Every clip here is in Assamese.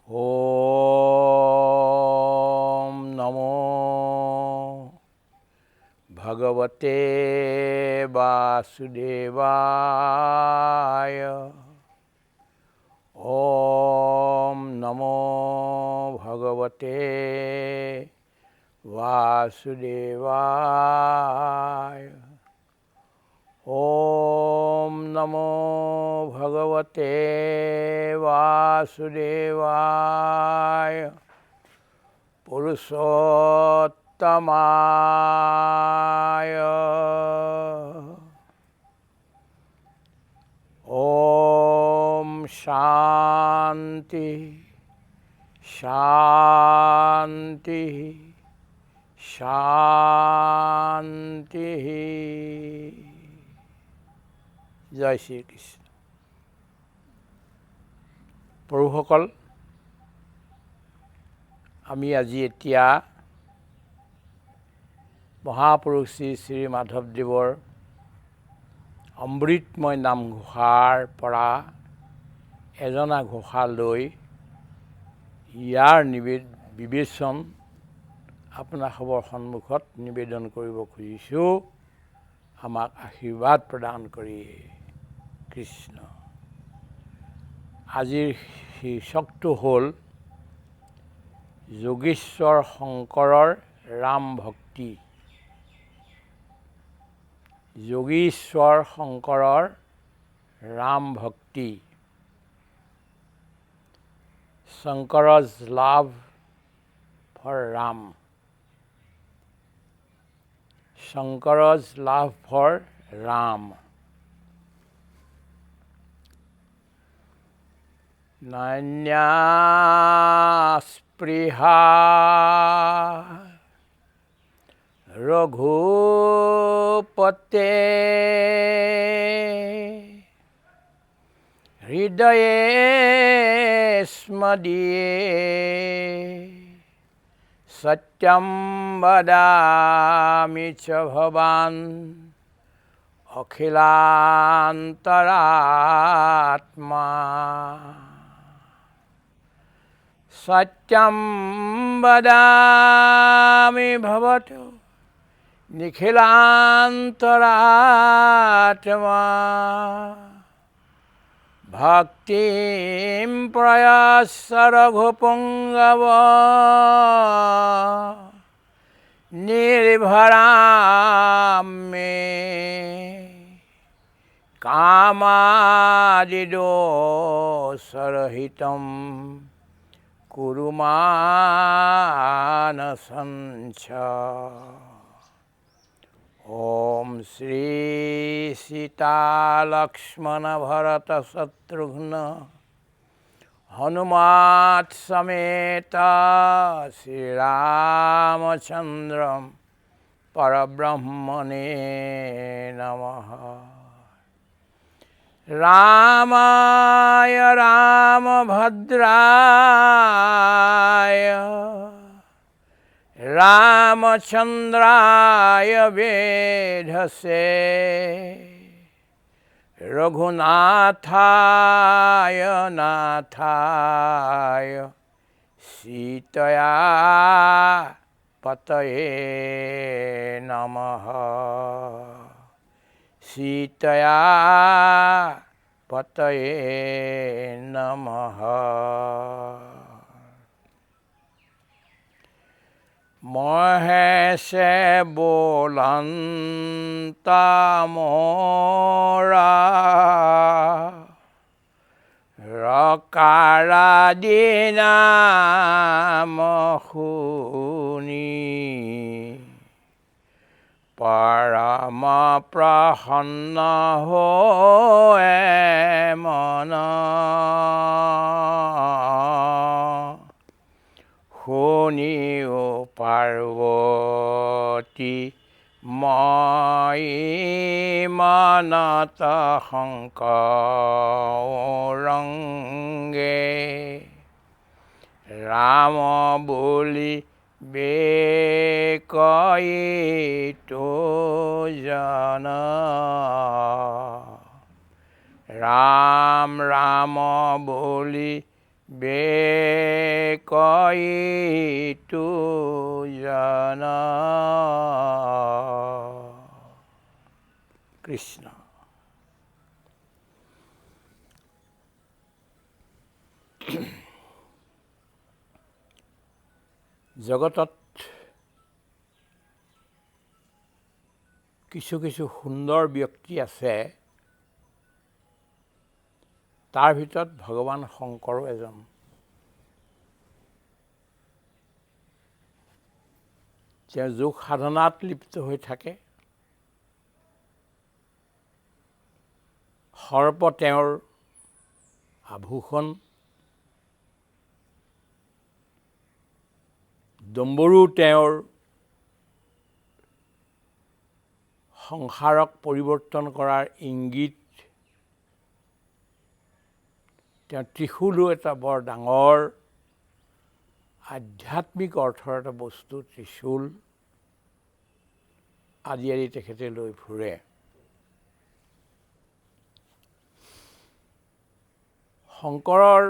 ॐ नमो भगवते वासुदेवाय। ॐ नमो भगवते वासुदेवाय। ॐ नमो भगवते वासुदेवाय पुरुषोत्तमाय। ॐ शान्ति शान्ति शान्ति। জয় শ্ৰীকৃষ্ণ। প্ৰভুসকল, আমি আজি এতিয়া মহাপুৰুষ শ্ৰী শ্ৰী মাধৱদেৱৰ অমৃতময় নামঘোষাৰ পৰা এজনা ঘোষা লৈ ইয়াৰ বিবেচন আপোনাসৱৰ সন্মুখত নিবেদন কৰিব খুজিছোঁ। আমাক আশীৰ্বাদ প্ৰদান কৰি কৃষ্ণ। আজিৰ শীৰ্ষকটো হ'ল যোগীশ্বৰ শংকৰৰ ৰাম ভক্তি। যোগীশ্বৰ শংকৰৰ ৰাম ভক্তি। Shankara's love for Ram. Shankara's love for Ram. Nanya spriha Raghupate Hridaye smadiye Satyam vadami cha bhavan akhilantaratma. Satyam vadami bhavatu nikhilantaratma. Bhaktim prayasa raghupungava nirbharam me kamadidosharahitam kurumanasancha. Om Shri Sita Lakshmana Bharata Satrughna Hanumat Sameta Shri Ramachandram Parabrahmane Namaha. Ramaya Ramabhadraya Ramachandraya Vedhase Raghunathaya Nathaya Sitaya Pataye Namaha. Sitaya Pataye Namaha. Mahese bolanta mora rakara dina mahuni parama prahanna hoe mana. Honi o Parvati mai manata hankarange Rama boli bekai to jana. Ram Rama boli বেকইটো জানা কৃষ্ণ। জগতত কিছু কিছু সুন্দৰ ব্যক্তি আছে, তাৰ ভিতৰত ভগৱান শংকৰো এজন। তেওঁ যোগ সাধনাত লিপ্ত হৈ থাকে। সৰ্প তেওঁৰ আভূষণ, ডম্বৰু তেওঁৰ সংসাৰক পৰিৱৰ্তন কৰাৰ ইংগিত। তেওঁ ত্ৰিশূলো এটা বৰ ডাঙৰ আধ্যাত্মিক অৰ্থৰ এটা বস্তু, ত্ৰিশূল আদি আদি তেখেতে লৈ ফুৰে। শংকৰৰ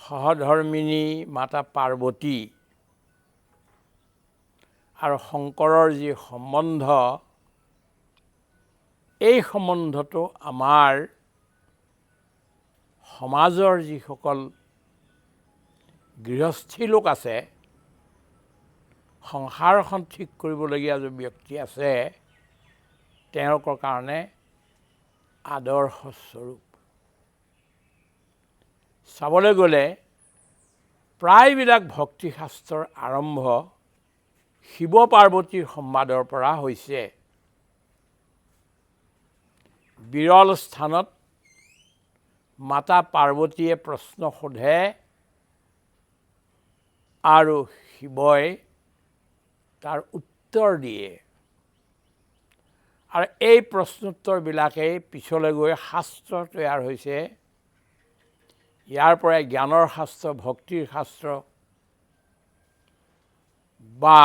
সহধৰ্মিনী মাতা পাৰ্বতী আৰু শংকৰৰ যি সম্বন্ধ, এই সম্বন্ধটো আমাৰ সমাজৰ যিসকল গৃহস্থী লোক আছে, সংসাৰখন ঠিক কৰিবলগীয়া যি ব্যক্তি আছে, তেওঁলোকৰ কাৰণে আদৰ্শস্বৰূপ। চাবলৈ গ'লে প্ৰায়বিলাক ভক্তিশাস্ত্ৰৰ আৰম্ভ শিৱ পাৰ্বতীৰ সংবাদৰ পৰা হৈছে। বিৰল স্থানত মাতা পাৰ্বতীয়ে প্ৰশ্ন সোধে আৰু শিৱই তাৰ উত্তৰ দিয়ে। আৰু এই প্ৰশ্নোত্তৰবিলাকেই পিছলৈ গৈ শাস্ত্ৰ তৈয়াৰ হৈছে। ইয়াৰ পৰাই জ্ঞানৰ শাস্ত্ৰ, ভক্তিৰ শাস্ত্ৰ বা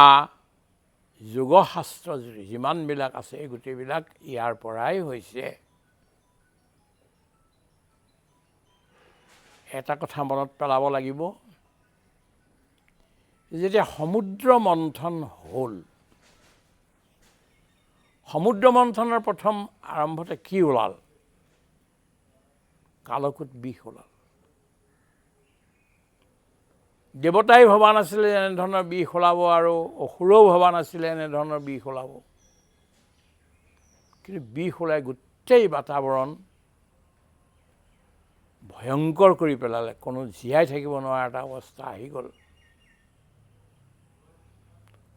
যোগশাস্ত্ৰ যিমানবিলাক আছে, এই গোটেইবিলাক ইয়াৰ পৰাই হৈছে। এটা কথা মনত পেলাব লাগিব, যেতিয়া সমুদ্ৰ মন্থন হ'ল, সমুদ্ৰ মন্থনৰ প্ৰথম আৰম্ভতে কি ওলাল? কালকুট বিষ ওলাল। দেৱতাই ভবা নাছিলে এনেধৰণৰ বিষ ওলাব, আৰু অসুৰেও ভবা নাছিলে এনেধৰণৰ বিষ ওলাব। কিন্তু বিষ ওলাই গোটেই বাতাৱৰণ ভয়ংকৰ কৰি পেলালে। কোনো জীয়াই থাকিব নোৱাৰা এটা অৱস্থা আহি গ'ল।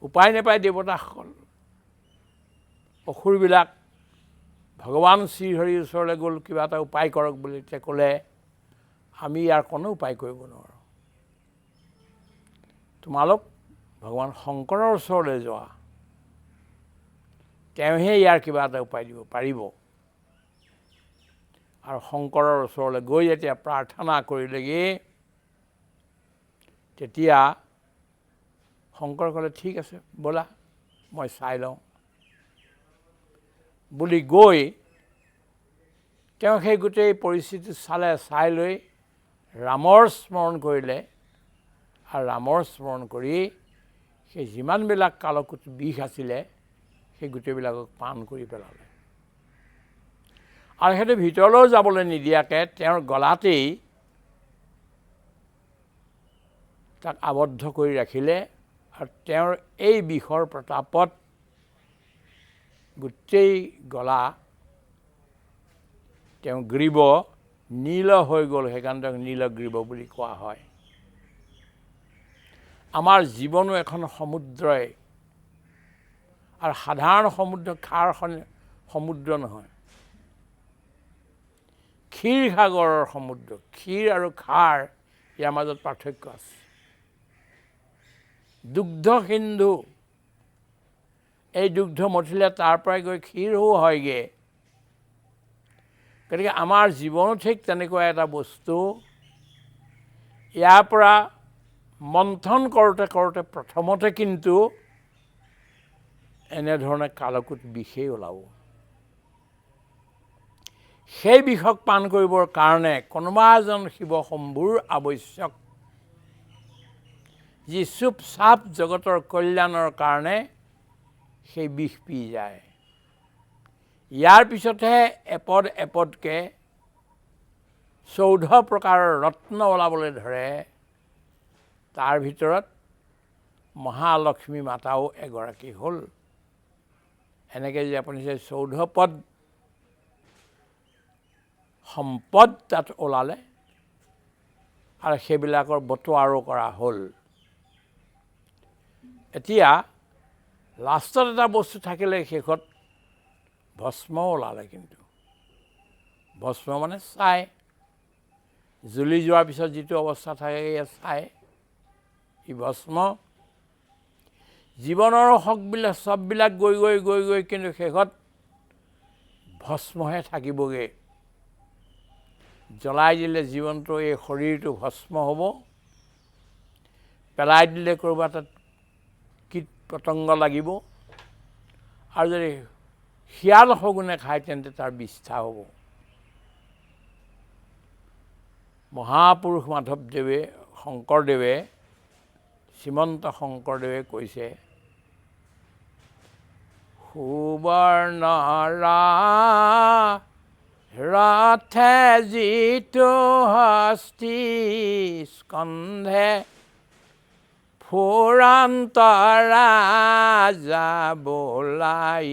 উপায় নাপায় দেৱতাসকল, অসুৰবিলাক ভগৱান শ্ৰীহৰিৰ ওচৰলৈ গ'ল, কিবা এটা উপায় কৰক বুলি। তেতিয়া ক'লে, আমি ইয়াৰ কোনো উপায় কৰিব নোৱাৰোঁ। তোমালোক ভগৱান শংকৰৰ ওচৰলৈ যোৱা, তেওঁহে ইয়াৰ কিবা এটা উপায় দিব পাৰিব। আৰু শংকৰৰ ওচৰলৈ গৈ যেতিয়া প্ৰাৰ্থনা কৰিলেগৈ, তেতিয়া শংকৰ ক'লে, ঠিক আছে ব'লা, মই চাই লওঁ বুলি গৈ তেওঁ সেই গোটেই পৰিস্থিতি চালে। চাই লৈ ৰামৰ স্মৰণ কৰিলে, আৰু ৰামৰ স্মৰণ কৰি সেই যিমানবিলাক কালকুট বিষ আছিলে, সেই গোটেইবিলাকক পান কৰি পেলালে। আৰু সেইটো ভিতৰলৈও যাবলৈ নিদিয়াকৈ তেওঁৰ গলাতেই তাক আবদ্ধ কৰি ৰাখিলে। আৰু তেওঁৰ এই বিষৰ প্ৰতাপত গোটেই গলা, তেওঁ গ্ৰীব নীল হৈ গ'ল। সেইকাৰণে তেওঁক নীলগ্ৰীব বুলি কোৱা হয়। আমাৰ জীৱনো এখন সমুদ্ৰই, আৰু সাধাৰণ সমুদ্ৰ, খাৰ সমুদ্ৰ নহয়, ক্ষীৰ সাগৰৰ সমুদ্ৰ। ক্ষীৰ আৰু খাৰ, ইয়াৰ মাজত পাৰ্থক্য আছে। দুগ্ধ সিন্ধু, এই দুগ্ধ মঠিলে তাৰ পৰাই গৈ ক্ষীৰো হয়গৈ। গতিকে আমাৰ জীৱনো ঠিক তেনেকুৱা এটা বস্তু। ইয়াৰ পৰা মন্থন কৰোঁতে কৰোঁতে প্ৰথমতে কিন্তু এনেধৰণে কালকুট বিষেই ওলাব। সেই বিষক পান কৰিবৰ কাৰণে কোনোবা এজন শিৱ শম্ভুৰ আৱশ্যক, যি চুপচাপ জগতৰ কল্যাণৰ কাৰণে সেই বিষ পি যায়। ইয়াৰ পিছতহে এপদ এপদকৈ 14 প্ৰকাৰৰ ৰত্ন ওলাবলৈ ধৰে। তাৰ ভিতৰত মহালক্ষ্মী মাতাও এগৰাকী হ'ল। এনেকৈ যে আপুনি যে 14 পদ সম্পদ তাত ওলালে আৰু সেইবিলাকৰ বটোৱাৰো কৰা হ'ল। এতিয়া লাষ্টত এটা বস্তু থাকিলে, শেষত ভস্ম ওলালে। কিন্তু ভস্ম মানে ছাই, জ্বলি যোৱাৰ পিছত যিটো অৱস্থা থাকে এয়া ছাই, ই ভস্ম। জীৱনৰ হকবিলাক চববিলাক গৈ গৈ গৈ গৈ কিন্তু শেষত ভস্মহে থাকিবগৈ। জ্বলাই দিলে জীৱনটো, এই শৰীৰটো ভস্ম হ'ব। পেলাই দিলে ক'ৰবাত কীট পতংগ লাগিব, আৰু যদি শিয়াল শগুনে খায় তেন্তে তাৰ বিষ্ঠা হ'ব। মহাপুৰুষ মাধৱদেৱে, শংকৰদেৱে, শ্ৰীমন্ত শংকৰদেৱে কৈছে, সুবৰ্ণ ৰথে যিটো হস্তি স্কন্ধে ফুৰন্ত ৰাজা বোলাই,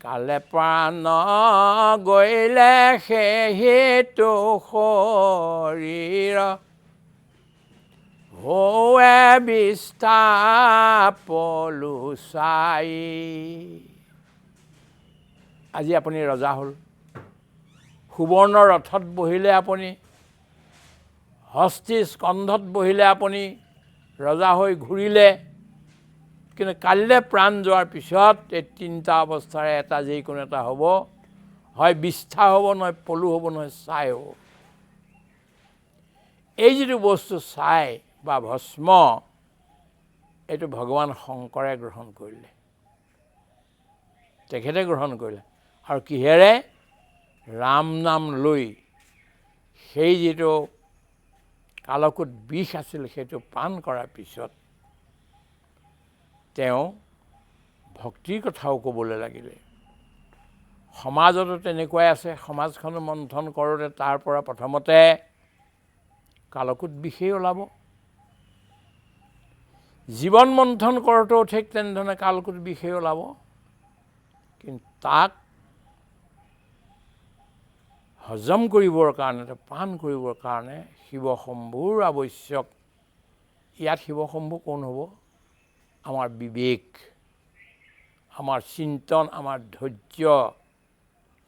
কালে প্ৰাণ গৈলে সেইটো শৰীৰ, হৌৱে বিষ্ঠা পলুচাই। আজি আপুনি ৰজা হ'ল, সুবৰ্ণ ৰথত বহিলে আপুনি, হস্তি স্কন্ধত বহিলে আপুনি, ৰজা হৈ ঘূৰিলে। কিন্তু কালিলৈ প্ৰাণ যোৱাৰ পিছত এই 3টা অৱস্থাৰে এটা যিকোনো এটা হ'ব, হয় বিষ্ঠা হ'ব, নহয় পলু হ'ব, নহয় ছাই হ'ব। এই যিটো বস্তু ছাই বা ভস্ম, এইটো ভগৱান শংকৰে গ্ৰহণ কৰিলে। তেখেতে গ্ৰহণ কৰিলে, আৰু কিহেৰে? ৰাম নাম লৈ সেই যিটো কালকুট বিষ আছিল সেইটো পান কৰাৰ পিছত তেওঁ ভক্তিৰ কথাও ক'বলৈ লাগিলে। সমাজতো তেনেকুৱাই আছে। সমাজখন মন্থন কৰোঁতে তাৰ পৰা প্ৰথমতে কালকুট বিষেই ওলাব। জীৱন মন্থন কৰোঁতেও ঠিক তেনেধৰণে কালকুট বিষেই ওলাব। কিন্তু তাক হজম কৰিবৰ কাৰণে, পান কৰিবৰ কাৰণে শিৱ শম্ভুৰ আৱশ্যক। ইয়াত শিৱ শম্ভু কোন হ'ব? আমাৰ বিবেক, আমাৰ চিন্তন, আমাৰ ধৈৰ্য,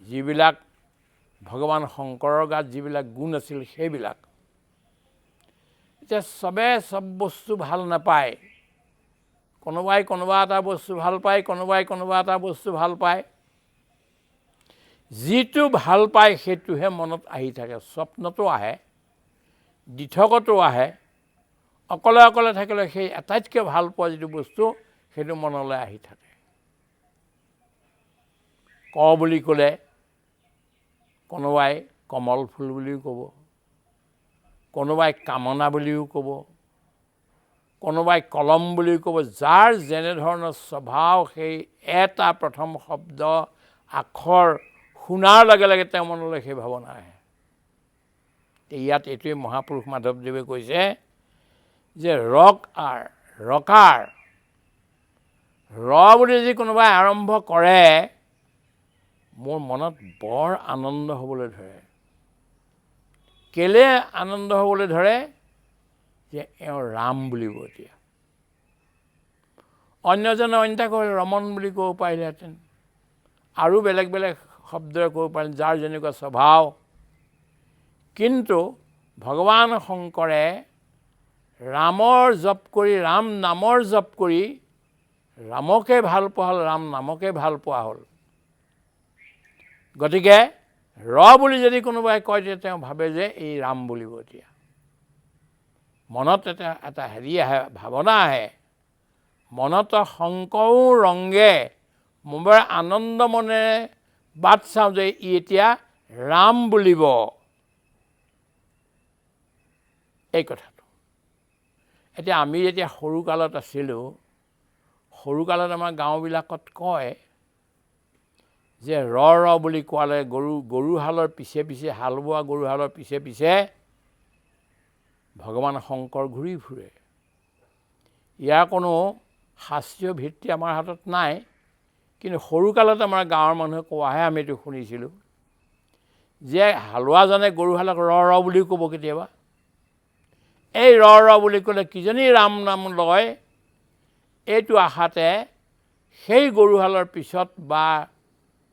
যিবিলাক ভগৱান শংকৰৰ গাত যিবিলাক গুণ আছিল সেইবিলাক। এতিয়া চবে চব বস্তু ভাল নাপায়। কোনোবাই কোনোবা এটা বস্তু ভাল পায়, কোনোবাই কোনোবা এটা বস্তু ভাল পায়। যিটো ভাল পায় সেইটোহে মনত আহি থাকে। স্বপ্নতো আহে, দিঠকতো আহে। অকলে অকলে থাকিলে সেই আটাইতকৈ ভাল পোৱা যিটো বস্তু সেইটো মনলৈ আহি থাকে। ক বুলি ক'লে কোনোবাই কমল ফুল বুলিও ক'ব, কোনোবাই কামনা বুলিও ক'ব, কোনোবাই কলম বুলিও ক'ব। যাৰ যেনেধৰণৰ স্বভাৱ, সেই এটা প্ৰথম শব্দ আখৰ শুনাৰ লগে লগে তেওঁৰ মনলৈ সেই ভাৱনা আহে। ইয়াত এইটোৱে মহাপুৰুষ মাধৱদেৱে কৈছে যে ৰকাৰ ৰ বুলি যদি কোনোবাই আৰম্ভ কৰে, মোৰ মনত বৰ আনন্দ হ'বলৈ ধৰে। কেলে আনন্দ হ'বলৈ ধৰে? যে এওঁ ৰাম বুলিব। এতিয়া অন্যজনে অন্যতা কয় ৰমন বুলি ক'ব পাৰিলেহেঁতেন, আৰু বেলেগ বেলেগ শব্দৰে ক'ব পাৰিলে, যাৰ যেনেকুৱা স্বভাৱ। কিন্তু ভগৱান শংকৰে ৰামৰ জপ কৰি, ৰাম নামৰ জপ কৰি ৰামকে ভাল পোৱা হ'ল, ৰাম নামকে ভাল পোৱা হ'ল। গতিকে ৰ বুলি যদি কোনোবাই কয়, তেতিয়া তেওঁ ভাবে যে এই ৰাম বুলিব। এতিয়া মনত এটা হেৰি আহে, ভাৱনা আহে। মনত শংকৰো ৰংগে মই আনন্দ মনেৰে বাট চাওঁ যে ই এতিয়া ৰাম বুলিব। এই কথাটো এতিয়া আমি যেতিয়া সৰুকালত আছিলোঁ, সৰুকালত আমাৰ গাঁওবিলাকত কয় যে ৰ বুলি কোৱালে গৰুহালৰ পিছে পিছে হাল বোৱা গৰুহালৰ পিছে পিছে ভগৱান শংকৰ ঘূৰি ফুৰে। ইয়াৰ কোনো শাস্ত্ৰীয় ভিত্তি আমাৰ হাতত নাই, কিন্তু সৰুকালত আমাৰ গাঁৱৰ মানুহে কোৱাহে আমি এইটো শুনিছিলোঁ যে হালোৱাজনে গৰুহালক ৰ বুলি ক'ব কেতিয়াবা। এই ৰ বুলি ক'লে কিজনী ৰাম নাম লয়, এইটো আশাতে সেই গৰুহালৰ পিছত বা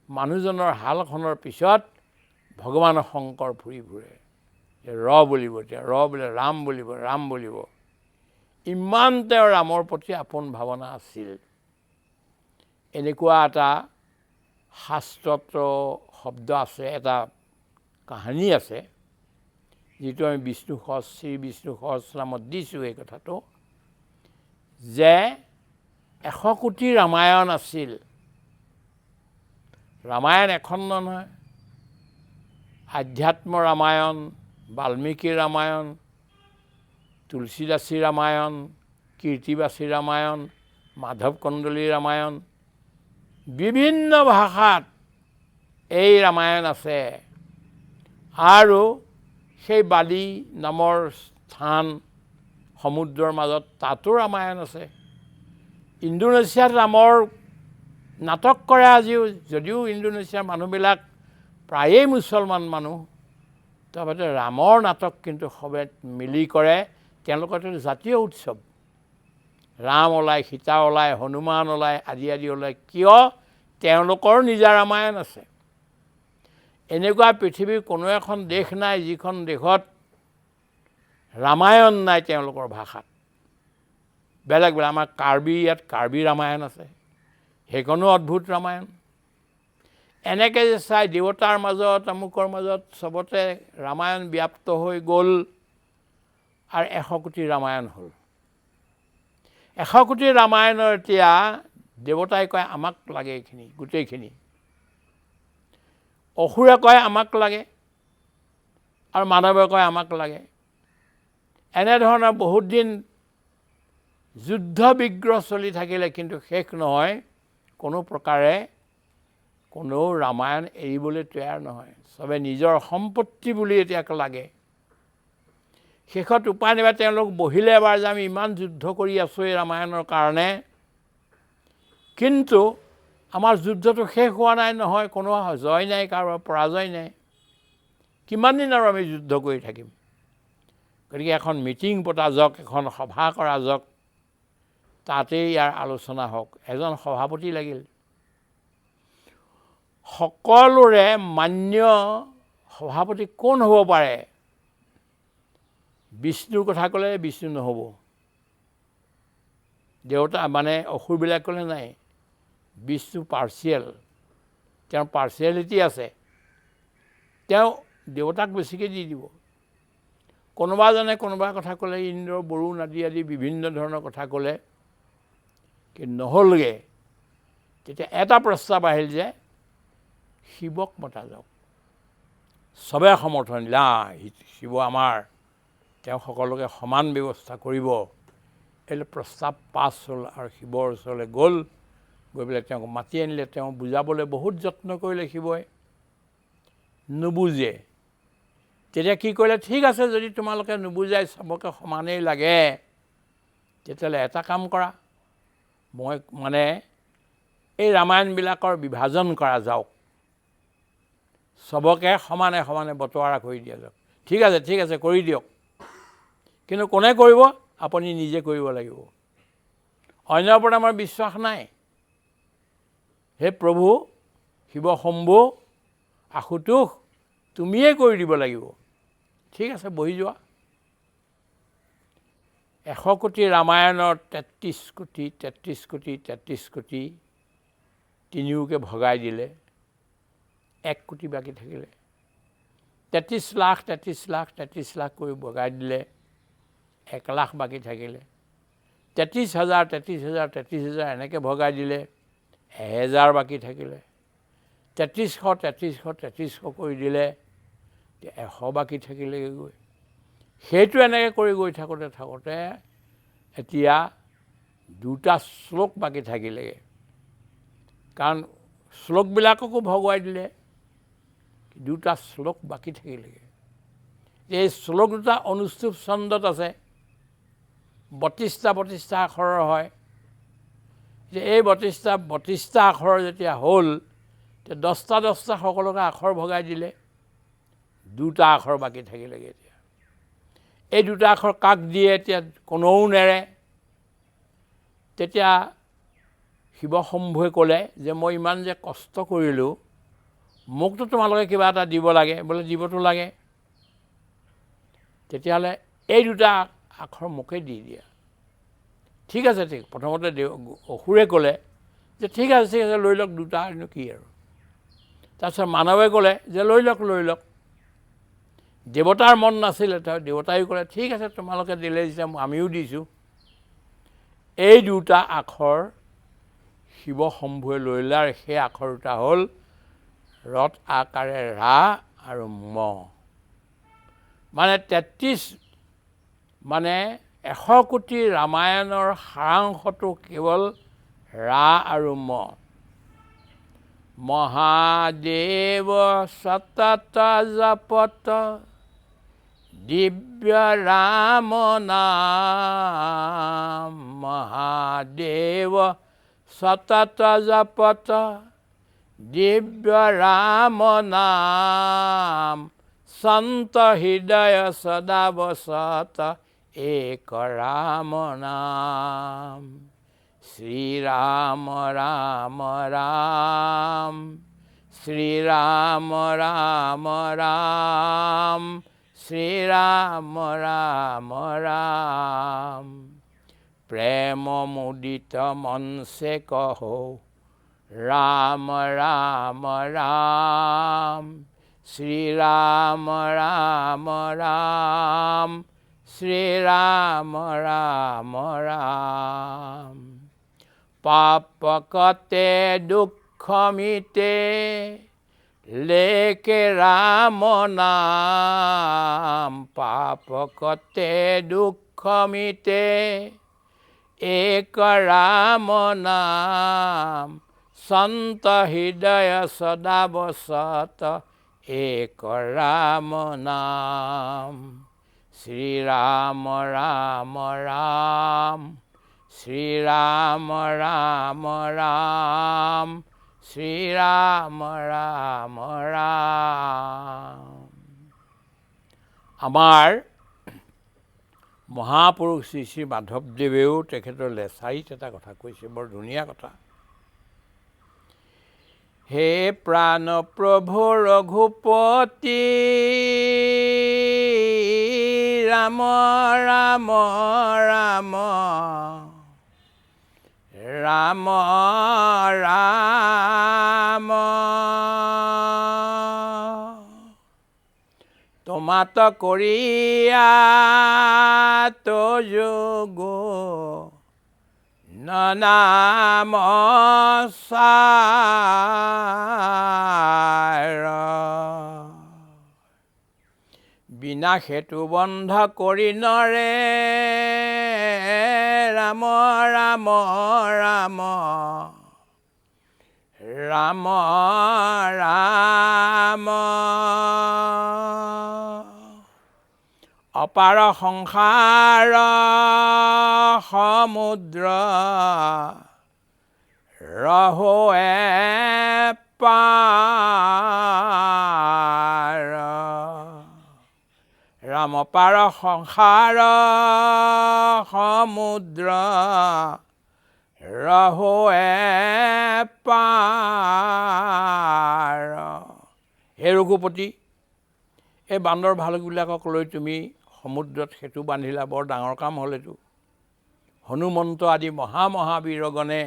মানুহজনৰ হালখনৰ পিছত ভগৱান শংকৰ ফুৰি ফুৰে। ৰ বুলিব, এতিয়া ৰ বোলে ৰাম বুলিব, ৰাম বুলিব। ইমান তেওঁ ৰামৰ প্ৰতি আপোন ভাৱনা আছিল। এনেকুৱা এটা শাস্ত্ৰত শব্দ আছে, এটা কাহিনী আছে, যিটো আমি বিষ্ণু সহজ শ্ৰী বিষ্ণু সহস্ৰনামত দিছোঁ এই কথাটো, যে 100 কোটি ৰামায়ণ আছিল। ৰামায়ণ এখণ্ড নহয়, আধ্যাত্ম ৰামায়ণ, বাল্মীকি ৰামায়ণ, তুলসীদাসী ৰামায়ণ, কীৰ্তিবাসী ৰামায়ণ, মাধৱ কন্দলী ৰামায়ণ, বিভিন্ন ভাষাত এই ৰামায়ণ আছে। আৰু সেই বালি নামৰ স্থান সমুদ্ৰৰ মাজত, তাতো ৰামায়ণ আছে। ইণ্ডোনেছিয়াত ৰামৰ নাটক কৰে আজিও, যদিও ইণ্ডোনেছিয়াৰ মানুহবিলাক প্ৰায়েই মুছলমান মানুহ, তাৰপাছতে ৰামৰ নাটক কিন্তু সবে মিলি কৰে। তেওঁলোকৰ এইটো জাতীয় উৎসৱ। ৰাম ওলায়, সীতা ওলায়, হনুমান ওলায়, আদি আদি ওলায়। কিয়? তেওঁলোকৰ নিজা ৰামায়ণ আছে। এনেকুৱা পৃথিৱীৰ কোনো এখন দেশ নাই যিখন দেশত ৰামায়ণ নাই তেওঁলোকৰ ভাষাত। বেলেগ বেলেগ আমাৰ ইয়াত কাৰ্বি ৰামায়ণ আছে, সেইখনো অদ্ভুত ৰামায়ণ। এনেকৈ যে চাই দেৱতাৰ মাজত, আমুকৰ মাজত চবতে ৰামায়ণ ব্যাপ্ত হৈ গ'ল, আৰু 100 কোটি ৰামায়ণ হ'ল। 100 কোটি ৰামায়ণৰ এতিয়া দেৱতাই কয় আমাক লাগে এইখিনি গোটেইখিনি, অসুৰে কয় আমাক লাগে, আৰু মানৱে কয় আমাক লাগে। এনেধৰণৰ বহুত দিন যুদ্ধ বিগ্ৰহ চলি থাকিলে, কিন্তু শেষ নহয়। কোনো প্ৰকাৰে কোনো ৰামায়ণ এৰিবলৈ তৈয়াৰ নহয়। চবে নিজৰ সম্পত্তি বুলি এতিয়া লাগে। শেষত উপায় নাপায় তেওঁলোক বহিলে এবাৰ যে আমি ইমান যুদ্ধ কৰি আছোঁ এই ৰামায়ণৰ কাৰণে, কিন্তু আমাৰ যুদ্ধটো শেষ হোৱা নাই নহয়, কোনো জয় নাই, কাৰোবাৰ পৰাজয় নাই। কিমান দিন আৰু আমি যুদ্ধ কৰি থাকিম? গতিকে এখন মিটিং পতা যাওক, এখন সভা কৰা যাওক, তাতেই ইয়াৰ আলোচনা হওক। এজন সভাপতি লাগিল। সকলোৰে মান্য সভাপতি কোন হ'ব পাৰে? বিষ্ণুৰ কথা ক'লে বিষ্ণু নহ'ব, দেৱতা মানে অসুৰবিলাক ক'লে নাই, বিষ্ণু পাৰ্চিয়েল, তেওঁৰ পাৰ্চিয়েলিটি আছে। তেওঁ দেৱতাক বেছিকৈ দি দিব। কোনোবাজনে কোনোবা কথা ক'লে, ইন্দ্ৰ বৰুণ আদি আদি বিভিন্ন ধৰণৰ কথা ক'লে, কিন্তু নহ'লগৈ। তেতিয়া এটা প্ৰস্তাৱ আহিল যে শিৱক মতা যাওক। চবে সমৰ্থন দিলে, শিৱ আমাৰ, তেওঁ সকলোকে সমান ব্যৱস্থা কৰিব। এই প্ৰস্তাৱ পাছ হ'ল, আৰু শিৱৰ ওচৰলৈ গ'ল। গৈ পেলাই তেওঁক মাতি আনিলে। তেওঁ বুজাবলৈ বহুত যত্ন কৰিলে শিৱই, নুবুজে। তেতিয়া কি কৰিলে, ঠিক আছে যদি তোমালোকে নুবুজাই, চবকে সমানেই লাগে, তেতিয়াহ'লে এটা কাম কৰা, মই মানে এই ৰামায়ণবিলাকৰ বিভাজন কৰা যাওক, চবকে সমানে সমানে বটোৱাৰা কৰি দিয়া যাওক। ঠিক আছে, ঠিক আছে, কৰি দিয়ক, কিন্তু কোনে কৰিব? আপুনি নিজে কৰিব লাগিব। অন্যৰ ওপৰত আমাৰ বিশ্বাস নাই। হে প্ৰভু শিৱ শম্ভু আশুতোষ, তুমিয়ে কৰি দিব লাগিব। ঠিক আছে, বহি যোৱা। 100 কোটি ৰামায়ণৰ 33 কোটি 33 কোটি 33 কোটি তিনিওকে ভগাই দিলে, 1 কোটি বাকী থাকিলে। 33 লাখ 33 লাখ 33 লাখ কৰি ভগাই দিলে, 1 লাখ বাকী থাকিলে। 33,000 33,000 33,000 এনেকৈ ভগাই দিলে, 1000 বাকী থাকিলে, 3300 কৰি দিলে, 100 বাকী থাকিলেগৈ গৈ। সেইটো এনেকৈ কৰি গৈ থাকোঁতে এতিয়া 2টা শ্লোক বাকী থাকিলেগৈ, কাৰণ শ্লোকবিলাককো ভগুৱাই দিলে। 2টা শ্লোক বাকী থাকিলেগৈ। এই শ্লোক 2টা অনুষ্ঠুপ ছন্দত আছে, 32টা আখৰৰ হয়। যে এই 32টা আখৰ যেতিয়া হ'ল, তেতিয়া 10টা সকলোকে আখৰ ভগাই দিলে, 2টা আখৰ বাকী থাকিলেগৈ। এতিয়া এই 2টা আখৰ কাক দিয়ে এতিয়া কোনেও নেৰে। তেতিয়া শিৱশম্ভুৱে ক'লে যে মই ইমান যে কষ্ট কৰিলোঁ, মোকতো তোমালোকে কিবা এটা দিব লাগে। বোলে দিবতো লাগে, তেতিয়াহ'লে এই 2টা আখৰ মোকে দি দিয়া। ঠিক আছে, ঠিক। প্ৰথমতে অসুৰে ক'লে যে ঠিক আছে লৈ লওক, 2টা কি আৰু। তাৰপিছত মানৱে ক'লে যে লৈ লওক। দেৱতাৰ মন নাছিলে, দেৱতায়ো ক'লে ঠিক আছে তোমালোকে দিলে যেতিয়া আমিও দিছোঁ। এই 2টা আখৰ শিৱশম্ভুৱে লৈ ল'লে, আৰু সেই আখৰ 2টা হ'ল ৰথ আকাৰে ৰা আৰু ম। মানে 33 মানে 100 কোটি ৰামায়ণৰ সাৰাংশটো কেৱল ৰা আৰু ম। মহাদেৱ সতত জপত দিব্য ৰাম নাম। মহাদেৱ সতত জপত দিব্য ৰাম নাম। সন্ত হৃদয় সদা বসত এক ৰাম নাম। শ্ৰীৰাম ৰাম ৰাম, শ্ৰীৰাম ৰাম ৰাম, শ্ৰীৰাম ৰাম ৰাম। প্ৰেম মুদিত মন से कहो राम राम राम। श्रीराम राम राम, श्रीराम राम राम। पाप कटे दुख मिटे लेके राम नाम। पाप कटे दुख मिटे एक राम नाम। संत हृदय सदा बसत एक राम नाम। श्रीराम राम राम, श्रीराम राम राम, श्रीराम राम राम। আমাৰ মহাপুৰুষ শ্ৰী শ্ৰী মাধৱদেৱেও তেখেতৰ লেচাৰীত এটা কথা কৈছে, বৰ ধুনীয়া কথা। হে প্ৰাণ প্ৰভু ৰঘুপতি ৰাম ৰাম ৰাম, ৰাম ৰাম। তোমাত কৰিয়া তো যোগ নাম সাৰ। বিনা হেতু বন্ধ কৰি নৰে ৰাম ৰাম ৰাম, ৰাম ৰাম। অপাৰ সংসাৰ সমুদ্ৰ ৰহোৱে পাৰ। ৰাম পাৰ সংসাৰ সমুদ্ৰ ৰহোৱে পাৰ। হে ৰঘুপতি, এই বান্দৰ ভালুকবিলাকক লৈ তুমি সমুদ্ৰত সেতু বান্ধিলা, বৰ ডাঙৰ কাম হ'ল এইটো। হনুমন্ত আদি মহামহাবীৰগণে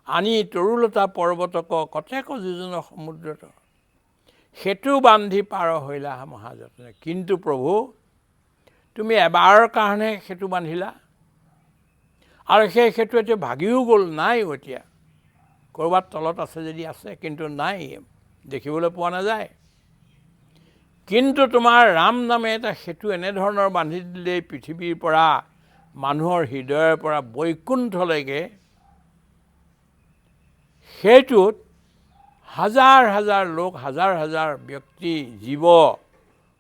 আনি তৰুলতা পৰ্বতক কটেক যোজন সমুদ্ৰত সেতু বান্ধি পাৰ হৈলা মহাযতনে। কিন্তু প্ৰভু তুমি এবাৰৰ কাৰণে সেতু বান্ধিলা, আৰু সেই সেতু এতিয়া ভাগিও গ'ল, নাই এতিয়া। ক'ৰবাত তলত আছে যদি আছে, কিন্তু নাই, দেখিবলৈ পোৱা নাযায়। কিন্তু তোমাৰ ৰাম নামে এটা সেতু এনেধৰণৰ বান্ধি দিলেই পৃথিৱীৰ পৰা মানুহৰ হৃদয়ৰ পৰা বৈকুণ্ঠলৈকে, সেইটোত হাজাৰ হাজাৰ লোক, হাজাৰ হাজাৰ ব্যক্তি, জীৱ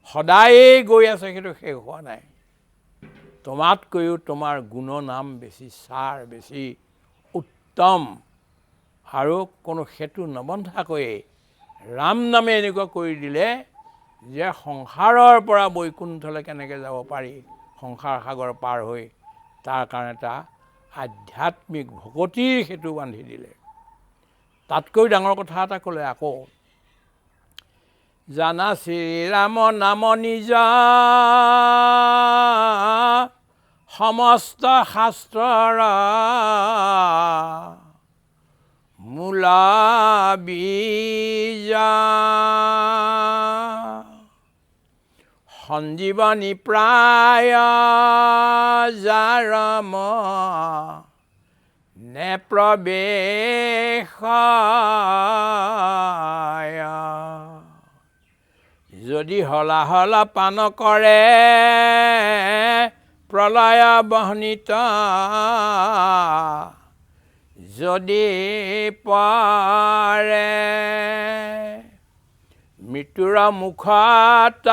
সদায়েই গৈ আছে, সেইটো শেষ হোৱা নাই। তোমাতকৈও তোমাৰ গুণনাম বেছি ছাৰ, বেছি উত্তম, আৰু কোনো সেতু নবন্ধাকৈয়ে ৰাম নামে এনেকুৱা কৰি দিলে যে সংসাৰৰ পৰা বৈকুণ্ঠলৈ কেনেকৈ যাব পাৰি, সংসাৰ সাগৰ পাৰ হৈ, তাৰ কাৰণে এটা আধ্যাত্মিক ভকতিৰ সেতু বান্ধি দিলে। তাতকৈ ডাঙৰ কথা এটা ক'লে আকৌ, জানা শ্ৰীৰাম নাম নিজ সমস্ত শাস্ত্ৰৰ মূলা বীজ, সঞ্জীৱনী প্ৰায় যাৰম নেপ্ৰবেশ, যদি হলাহল পান কৰে প্ৰলয় বহনিত, যদি পৰে মৃত্যুৰ মুখত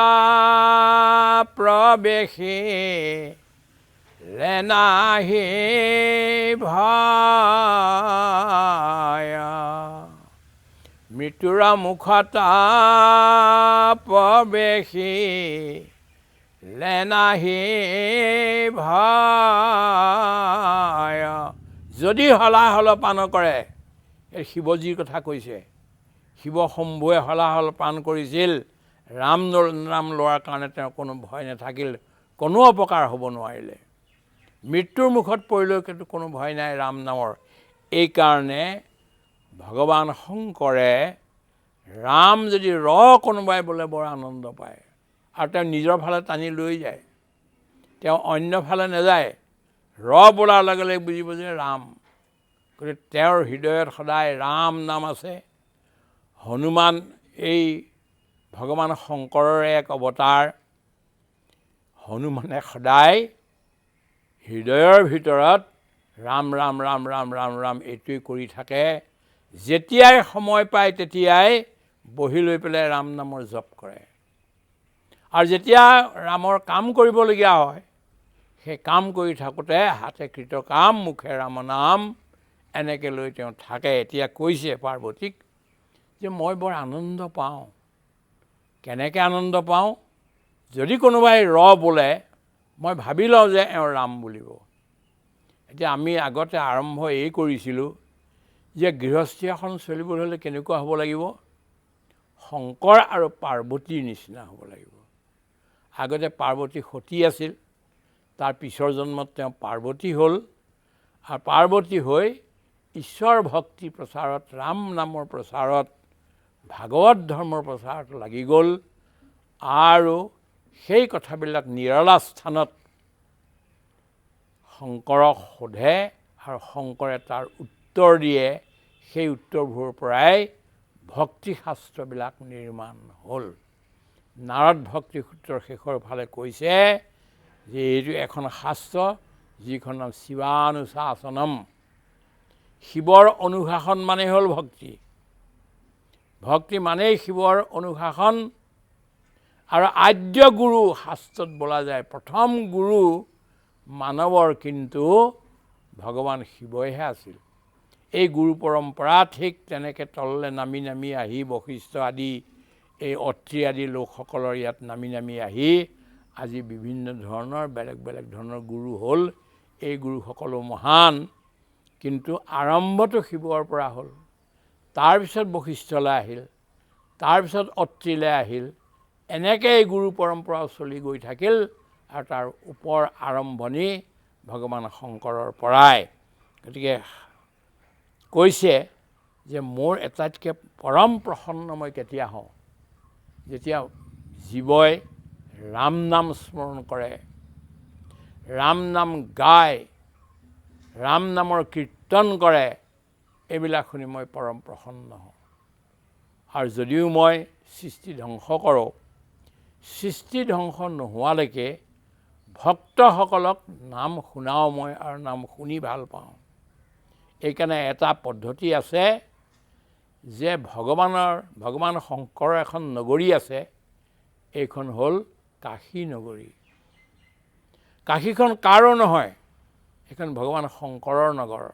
প্ৰৱেশী, লেনাহি ভয়, মৃত্যুৰ মুখত প্ৰৱেশী, লেনাহি ভয়। যদি হলাহল পান কৰে, এই শিৱজীৰ কথা কৈছে। শিৱ শম্ভুৱে হলাহল পান কৰিছিল, ৰাম নাম লোৱাৰ কাৰণে তেওঁ কোনো ভয় নাথাকিল, কোনো অপকাৰ হ'ব নোৱাৰিলে। মৃত্যুৰ মুখত পৰিলেও কিন্তু কোনো ভয় নাই ৰাম নামৰ। এইকাৰণে ভগৱান শংকৰে ৰাম যদি কোনোবাই বোলে বৰ আনন্দ পায়, আৰু তেওঁ নিজৰ ফালে টানি লৈ যায়, তেওঁ অন্য ফালে নাযায়, বোলাৰ লগে লগে বুজিব যে ৰাম। গতিকে তেওঁৰ হৃদয়ত সদায় ৰাম নাম আছে। হনুমান এই ভগৱান শংকৰৰে এক অৱতাৰ। হনুমানে সদায় হৃদয়ৰ ভিতৰত ৰাম ৰাম ৰাম ৰাম ৰাম ৰাম এইটোৱে কৰি থাকে। যেতিয়াই সময় পায় তেতিয়াই বহি লৈ পেলাই ৰাম নামৰ জপ কৰে, আৰু যেতিয়া ৰামৰ কাম কৰিবলগীয়া হয়, সেই কাম কৰি থাকোঁতে হাতে কৃত কাম, মুখে ৰাম নাম, এনেকৈ লৈ তেওঁ থাকে। এতিয়া কৈছে পাৰ্বতীক যে মই বৰ আনন্দ পাওঁ। কেনেকৈ আনন্দ পাওঁ? যদি কোনোবাই বোলে, মই ভাবি লওঁ যে এওঁ ৰাম বুলিব। এতিয়া আমি আগতে আৰম্ভ এই কৰিছিলোঁ যে গৃহস্থী এখন চলিবলৈ হ'লে কেনেকুৱা হ'ব লাগিব? শংকৰ আৰু পাৰ্বতীৰ নিচিনা হ'ব লাগিব। আগতে পাৰ্বতী সতী আছিল, তাৰ পিছৰ জন্মত তেওঁ পাৰ্বতী হ'ল, আৰু পাৰ্বতী হৈ ঈশ্বৰ ভক্তি প্ৰচাৰত, ৰাম নামৰ প্ৰচাৰত, ভাগৱত ধৰ্মৰ প্ৰচাৰত লাগি গ'ল, আৰু সেই কথাবিলাক নিৰলা স্থানত শংকৰক সোধে, আৰু শংকৰে তাৰ উত্তৰ দিয়ে। সেই উত্তৰবোৰৰ পৰাই ভক্তিশাস্ত্ৰবিলাক নিৰ্মাণ হ'ল। নাৰদ ভক্তি সূত্ৰৰ শেষৰ ফালে কৈছে যে এইটো এখন শাস্ত্ৰ, যিখন নাম শিৱানুশাসনম। শিৱৰ অনুশাসন মানেই হ'ল ভক্তি। ভক্তি মানেই শিৱৰ অনুশাসন। আৰু আদ্য গুৰু শাস্ত্ৰত বোলা যায়, প্ৰথম গুৰু মানৱৰ কিন্তু ভগৱান শিৱইহে আছিল। এই গুৰু পৰম্পৰা ঠিক তেনেকৈ তললৈ নামি নামি আহি বশিষ্ঠ আদি, এই অত্ৰি আদি লোকসকলৰ ইয়াত নামি নামি আহি আজি বিভিন্ন ধৰণৰ বেলেগ বেলেগ ধৰণৰ গুৰু হ'ল। এই গুৰুসকলো মহান, কিন্তু আৰম্ভটো শিৱৰ পৰা হ'ল, তাৰপিছত বশিষ্ঠলৈ আহিল, তাৰপিছত অত্ৰিলৈ আহিল। এনেকৈ এই গুৰু পৰম্পৰা চলি গৈ থাকিল, আৰু তাৰ ওপৰ আৰম্ভণি ভগৱান শংকৰৰ পৰাই। গতিকে কৈছে যে মোৰ আটাইতকৈ পৰম প্ৰসন্ন মই কেতিয়া হওঁ? যেতিয়া জীৱই ৰাম নাম স্মৰণ কৰে, ৰাম নাম গায়, ৰাম নামৰ কীৰ্তন কৰে, এইবিলাক শুনি মই পৰম প্ৰসন্ন হওঁ। আৰু যদিও মই সৃষ্টি ধ্বংস কৰোঁ, সৃষ্টি ধ্বংস নোহোৱালৈকে ভক্তসকলক নাম শুনাওঁ মই আৰু নাম শুনি ভাল পাওঁ। এইকাৰণে এটা পদ্ধতি আছে যে ভগৱান শংকৰৰ এখন নগৰী আছে, এইখন হ'ল কাশী নগৰী। কাশীখন কাৰো নহয়, এইখন ভগৱান শংকৰৰ নগৰ।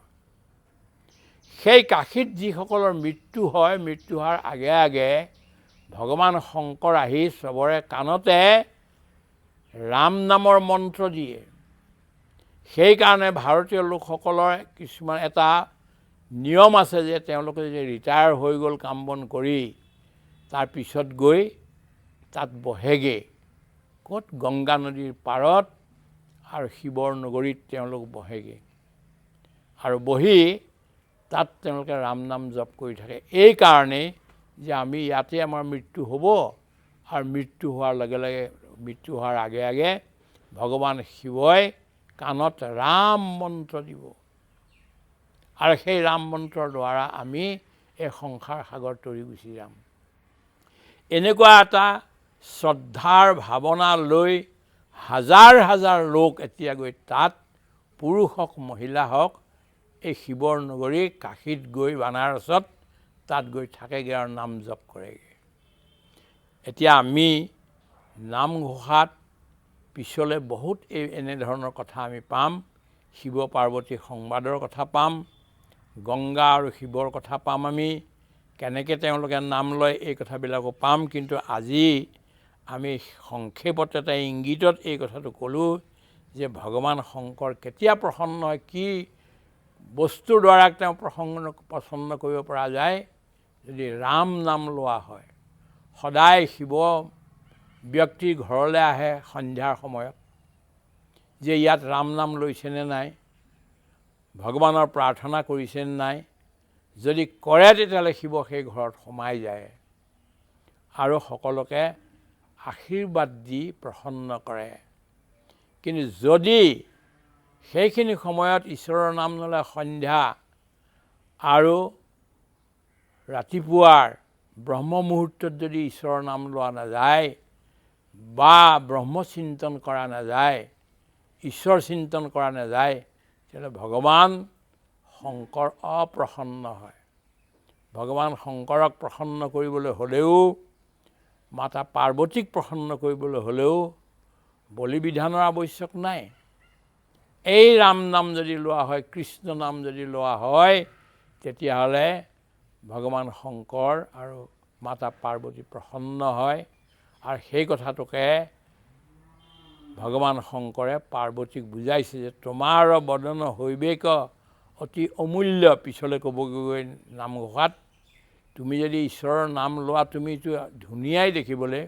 সেই কাশীত যিসকলৰ মৃত্যু হয়, মৃত্যু হোৱাৰ আগে আগে ভগৱান শংকৰ আহি চবৰে কাণতে ৰাম নামৰ মন্ত্ৰ দিয়ে। সেইকাৰণে ভাৰতীয় লোকসকলৰ কিছুমান এটা নিয়ম আছে যে তেওঁলোকে যদি ৰিটায়াৰ হৈ গ'ল কাম বন কৰি, তাৰপিছত গৈ তাত বহেগৈ। ক'ত? গংগা নদীৰ পাৰত আৰু শিৱৰ নগৰীত তেওঁলোক বহেগৈ আৰু বহি তাত তেওঁলোকে ৰাম নাম জপ কৰি থাকে। এইকাৰণেই যে আমি ইয়াতে আমাৰ মৃত্যু হ'ব আৰু মৃত্যু হোৱাৰ লগে লগে, মৃত্যু হোৱাৰ আগে আগে ভগৱান শিৱই কাণত ৰাম মন্ত্ৰ দিব আৰু সেই ৰাম মন্ত্ৰৰ দ্বাৰা আমি এই সংসাৰ সাগৰ তৰি গুচি যাম। এনেকুৱা এটা শ্ৰদ্ধাৰ ভাৱনা লৈ হাজাৰ হাজাৰ লোক এতিয়া গৈ তাত, পুৰুষ হওক মহিলা হওক, এই শিৱৰ নগৰী কাশীত গৈ বানাৰসত তাত গৈ থাকেগৈ আৰু নাম জপ কৰেগৈ। এতিয়া আমি নামঘোষাত পিছলৈ বহুত এনেধৰণৰ কথা আমি পাম। শিৱ পাৰ্বতী সংবাদৰ কথা পাম, গংগা আৰু শিৱৰ কথা পাম, আমি কেনেকৈ তেওঁলোকে নাম লয় এই কথাবিলাকো পাম। কিন্তু আজি আমি সংক্ষেপত এটা ইংগিতত এই কথাটো ক'লোঁ যে ভগৱান শংকৰ কেতিয়া প্ৰসন্ন হয়, কি বস্তুৰ দ্বাৰা তেওঁ প্ৰসন্ন কৰিব পৰা যায়, যদি ৰাম নাম লোৱা হয়। সদায় শিৱ ব্যক্তিৰ ঘৰলৈ আহে সন্ধ্যাৰ সময়ত যে ইয়াত ৰাম নাম লৈছেনে নাই, ভগৱানৰ প্ৰাৰ্থনা কৰিছেনে নাই। যদি কৰে তেতিয়াহ'লে শিৱ সেই ঘৰত সোমাই যায় আৰু সকলোকে আশীৰ্বাদ দি প্ৰসন্ন কৰে। কিন্তু যদি সেইখিনি সময়ত ঈশ্বৰৰ নাম ল'লে সন্ধ্যা আৰু ৰাতিপুৱাৰ ব্ৰহ্ম মুহূৰ্তত যদি ঈশ্বৰৰ নাম লোৱা নাযায় বা ব্ৰহ্মচিন্তন কৰা নাযায়, ঈশ্বৰ চিন্তন কৰা নাযায়, তেতিয়াহ'লে ভগৱান শংকৰ অপ্ৰসন্ন হয়। ভগৱান শংকৰক প্ৰসন্ন কৰিবলৈ হ'লেও, মাতা পাৰ্বতীক প্ৰসন্ন কৰিবলৈ হ'লেও বলি বিধানৰ আৱশ্যক নাই। এই ৰাম নাম যদি লোৱা হয়, কৃষ্ণ নাম যদি লোৱা হয়, তেতিয়াহ'লে ভগৱান শংকৰ আৰু মাতা পাৰ্বতী প্ৰসন্ন হয়। আৰু সেই কথাটোকে ভগৱান শংকৰে পাৰ্বতীক বুজাইছে যে তোমাৰ বদন হৈবেক অতি অমূল্য। পিছলৈ ক'বগৈ নামঘোষাত, তুমি যদি ঈশ্বৰৰ নাম লোৱা তুমিতো ধুনীয়াই দেখিবলৈ,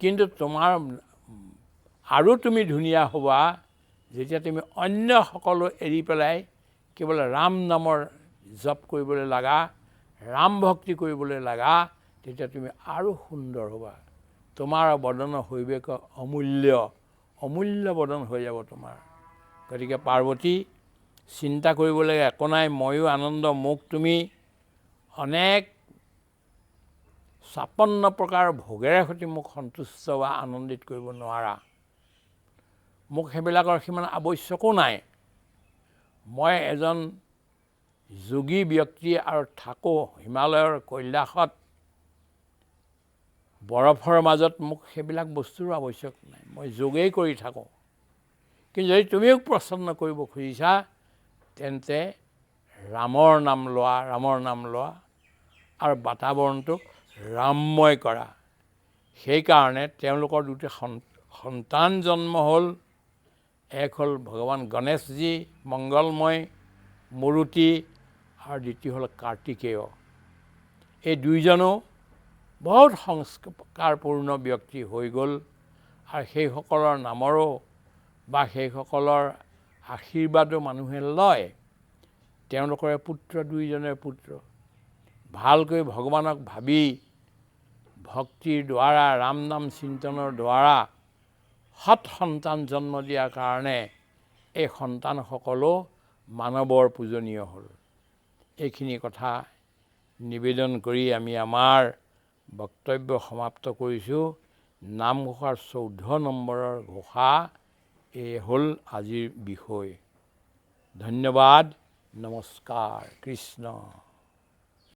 কিন্তু তোমাৰ আৰু তুমি ধুনীয়া হ'বা যেতিয়া তুমি অন্য সকলো এৰি পেলাই কেৱল ৰাম নামৰ জপ কৰিবলৈ লাগা, ৰাম ভক্তি কৰিবলৈ লাগা, তেতিয়া তুমি আৰু সুন্দৰ হ'বা। তোমাৰ বদন হৈবেক অমূল্য, অমূল্য বদন হৈ যাব তোমাৰ। গতিকে পাৰ্বতী, চিন্তা কৰিবলৈ একো নাই, ময়ো আনন্দ। মোক তুমি অনেক ৫৬ প্ৰকাৰ ভোগেৰে সৈতে মোক সন্তুষ্ট বা আনন্দিত কৰিব নোৱাৰা। মোক সেইবিলাকৰ সিমান আৱশ্যকো নাই। মই এজন যোগী ব্যক্তি আৰু থাকোঁ হিমালয়ৰ কৈলাশত, বৰফৰ মাজত। মোক সেইবিলাক বস্তুৰো আৱশ্যক নাই, মই যোগেই কৰি থাকোঁ। কিন্তু যদি তুমিও প্ৰসন্ন কৰিব খুজিছা, তেন্তে ৰামৰ নাম লোৱা, ৰামৰ নাম লোৱা আৰু বাতাৱৰণটোক ৰামময় কৰা। সেইকাৰণে তেওঁলোকৰ দুটা সন্তান জন্ম হ'ল। এক হ'ল ভগৱান গণেশজী মংগলময় মূৰ্তি আৰু দ্বিতীয় হ'ল কাৰ্তিকেয়। এই দুইজনো বহুত সংস্কাৰপূৰ্ণ ব্যক্তি হৈ গ'ল আৰু সেইসকলৰ নামৰো বা সেইসকলৰ আশীৰ্বাদো মানুহে লয়। তেওঁলোকৰে পুত্ৰ, দুইজনে পুত্ৰ। ভালকৈ ভগৱানক ভাবি ভক্তিৰ দ্বাৰা, ৰাম নাম চিন্তনৰ দ্বাৰা সৎ সন্তান জন্ম দিয়াৰ কাৰণে এই সন্তানসকলো মানৱৰ পূজনীয় হ'ল। এইখিনি কথা নিবেদন কৰি আমি আমাৰ বক্তব্য সমাপ্ত কৰিছোঁ। নামঘোষাৰ 14 নম্বৰৰ ঘোষা এই হ'ল আজিৰ বিষয়। ধন্যবাদ, নমস্কাৰ, কৃষ্ণ।